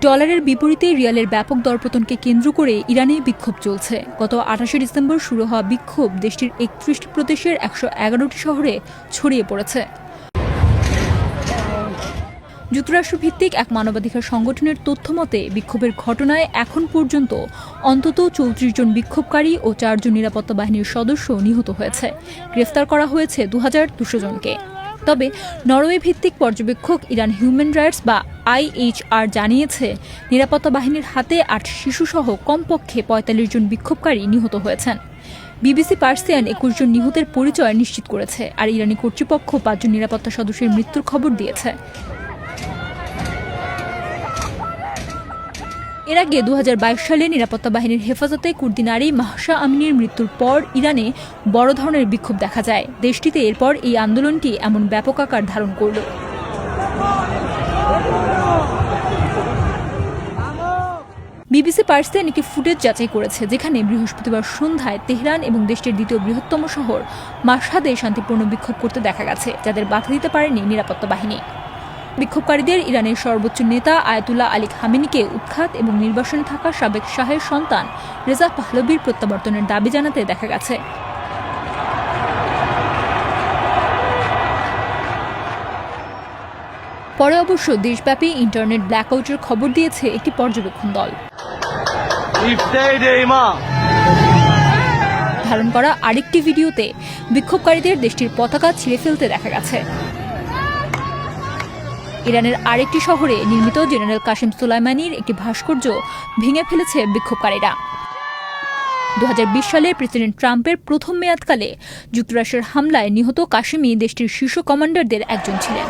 ডলারের বিপরীতে রিয়ালের ব্যাপক দরপতনকে কেন্দ্র করে ইরানে বিক্ষোভ চলছে। গত ২৮ ডিসেম্বর শুরু হওয়া বিক্ষোভ দেশটির ৩১টি প্রদেশের ১১১টি শহরে ছড়িয়ে পড়েছে। যুক্তরাষ্ট্রভিত্তিক এক মানবাধিকার সংগঠনের তথ্য মতে বিক্ষোভের ঘটনায় এখন পর্যন্ত অন্তত ৩৪ জন বিক্ষোভকারী ও ৪ জন নিরাপত্তা বাহিনীর সদস্য নিহত হয়েছে। গ্রেফতার করা হয়েছে ২,২০০ জনকে। তবে নরওয়ে ভিত্তিক পর্যবেক্ষক ইরান হিউম্যান রাইটস বা IHR জানিয়েছে, নিরাপত্তা বাহিনীর হাতে ৮ শিশুসহ কমপক্ষে ৪৫ জন বিক্ষোভকারী নিহত হয়েছেন। BBC পার্সিয়ান ২১ জন নিহতের পরিচয় নিশ্চিত করেছে, আর ইরানি কর্তৃপক্ষ ৫ জন নিরাপত্তা সদস্যের মৃত্যুর খবর দিয়েছে। এর আগে ২০২২ সালে নিরাপত্তা বাহিনীর হেফাজতে কুর্দি নারী মাহসা আমিনীর মৃত্যুর পর ইরানে বড় ধরনের বিক্ষোভ দেখা যায়। দেশটিতে এরপর এই আন্দোলনটি এমন ব্যাপক আকার ধারণ করল। BBC পার্সিয়ান একটি ফুটেজ যাচাই করেছে, যেখানে বৃহস্পতিবার সন্ধ্যায় তেহরান এবং দেশটির দ্বিতীয় বৃহত্তম শহর মাশহাদে শান্তিপূর্ণ বিক্ষোভ করতে দেখা গেছে, যাদের বাধা দিতে পারেনি নিরাপত্তা বাহিনী। বিক্ষোভকারীদের ইরানের সর্বোচ্চ নেতা আয়াতুল্লাহ আলী খামেনিকে উৎখাত এবং নির্বাসনে থাকা সাবেক শাহের সন্তান রেজা পাহলভির প্রত্যাবর্তনের দাবি জানাতে দেখা গেছে। পরে অবশ্য দেশব্যাপী ইন্টারনেট ব্ল্যাকআউটের খবর দিয়েছে একটি পর্যবেক্ষণ দল। ধারণ করা আরেকটি ভিডিওতে বিক্ষোভকারীদের দেশটির পতাকা ছিঁড়ে ফেলতে দেখা গেছে। ইরানের আরেকটি শহরে নির্মিত জেনারেল কাসেম সুলাইমানির একটি ভাস্কর্য ভেঙে ফেলেছে বিক্ষোভকারীরা। ২০২০ সালে প্রেসিডেন্ট ট্রাম্পের প্রথম মেয়াদকালে যুক্তরাষ্ট্রের হামলায় নিহত কাসেমি দেশটির শীর্ষ কমান্ডারদের একজন ছিলেন।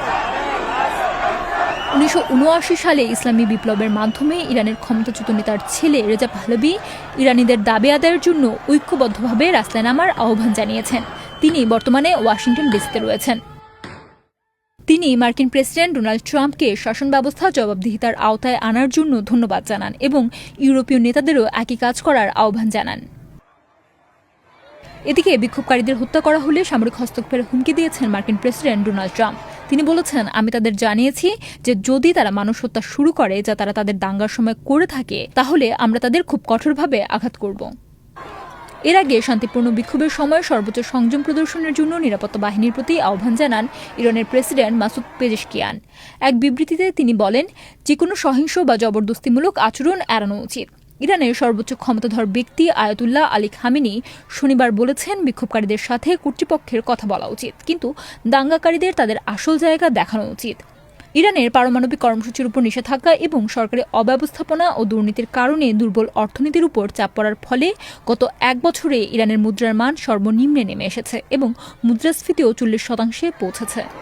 ১৯৭৯ সালে ইসলামী বিপ্লবের মাধ্যমে ইরানের ক্ষমতাচ্যুত নেতার ছেলে রেজা পাহলভি ইরানিদের দাবি আদায়ের জন্য ঐক্যবদ্ধভাবে রাস্তায় নামার আহ্বান জানিয়েছেন। তিনি বর্তমানে ওয়াশিংটন ডিসিতে রয়েছেন। তিনি মার্কিন প্রেসিডেন্ট ডোনাল্ড ট্রাম্পকে শাসন ব্যবস্থা জবাবদিহিতার আওতায় আনার জন্য ধন্যবাদ জানান এবং ইউরোপীয় নেতাদেরও একই কাজ করার আহ্বান জানান। এদিকে বিক্ষোভকারীদের হত্যা করা হলে সামরিক হস্তক্ষেপের হুমকি দিয়েছেন মার্কিন প্রেসিডেন্ট ডোনাল্ড ট্রাম্প। তিনি বলেছেন, আমি তাদের জানিয়েছি যে যদি তারা মানুষ হত্যা শুরু করে যা তারা তাদের দাঙ্গার সময় করে থাকে, তাহলে আমরা তাদের খুব কঠোরভাবে আঘাত করব। এর আগে শান্তিপূর্ণ বিক্ষোভের সময় সর্বোচ্চ সংযম প্রদর্শনের জন্য নিরাপত্তা বাহিনীর প্রতি আহ্বান জানান ইরানের প্রেসিডেন্ট মাসুদ পেজেশকিয়ান। এক বিবৃতিতে তিনি বলেন, যেকোনো সহিংস বা জবরদস্তিমূলক আচরণ এড়ানো উচিত। ইরানের সর্বোচ্চ ক্ষমতাধর ব্যক্তি আয়াতুল্লাহ আলী খামেনি শনিবার বলেছেন, বিক্ষোভকারীদের সাথে কর্তৃপক্ষের কথা বলা উচিত, কিন্তু দাঙ্গাকারীদের তাদের আসল জায়গা দেখানো উচিত। ইরানের পারমাণবিক কর্মসূচির উপর নিষেধাজ্ঞা এবং সরকারি অব্যবস্থাপনা ও দুর্নীতির কারণে দুর্বল অর্থনীতির উপর চাপ পড়ার ফলে গত এক বছরে ইরানের মুদ্রার মান সর্বনিম্নে নেমে এসেছে এবং মুদ্রাস্ফীতিও ৪০% পৌঁছেছে।